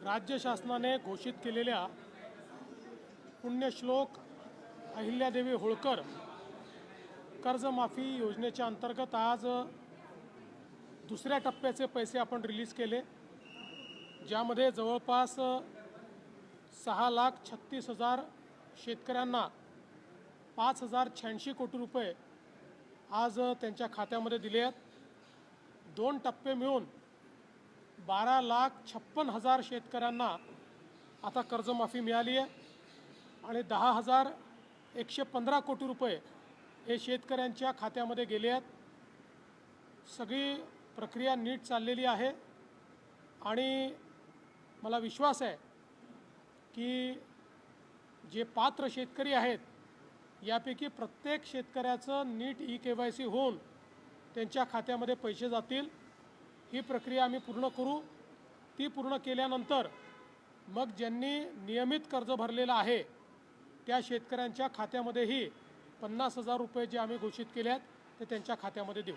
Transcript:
राज्य शासनाने घोषित केलेल्या पुण्यश्लोक अहिल्यादेवी होळकर कर्जमाफी योजनेच्या अंतर्गत आज दुसऱ्या टप्प्याचे पैसे आपण रिलीज केले, ज्यामध्ये जवळपास 6,36,000 शेतकऱ्यांना 5,086 कोटी रुपये आज त्यांच्या खात्यामध्ये दिले आहेत। 2 टप्पे मिळून 12,56,000 शेतकऱ्यांना आता कर्जमाफी मिळाली आहे आणि 10,115 कोटी रुपये हे शेतकऱ्यांच्या खात्यामध्ये गेले आहेत। सगळी प्रक्रिया नीट चाललेली आहे आणि मला विश्वास आहे की जे पात्र शेतकरी आहेत यापैकी प्रत्येक शेतकऱ्याचं नीट KYC होऊन त्यांच्या खात्यामध्ये पैसे जातील। ही प्रक्रिया आम्ही पूर्ण करू। ती पूर्ण केल्यानंतर मग ज्यांनी नियमित कर्ज भरलेलं आहे त्या शेतकऱ्यांच्या खात्यामध्येही 50,000 रुपये जे आम्ही घोषित केले आहेत ते त्यांच्या खात्यामध्ये देऊ।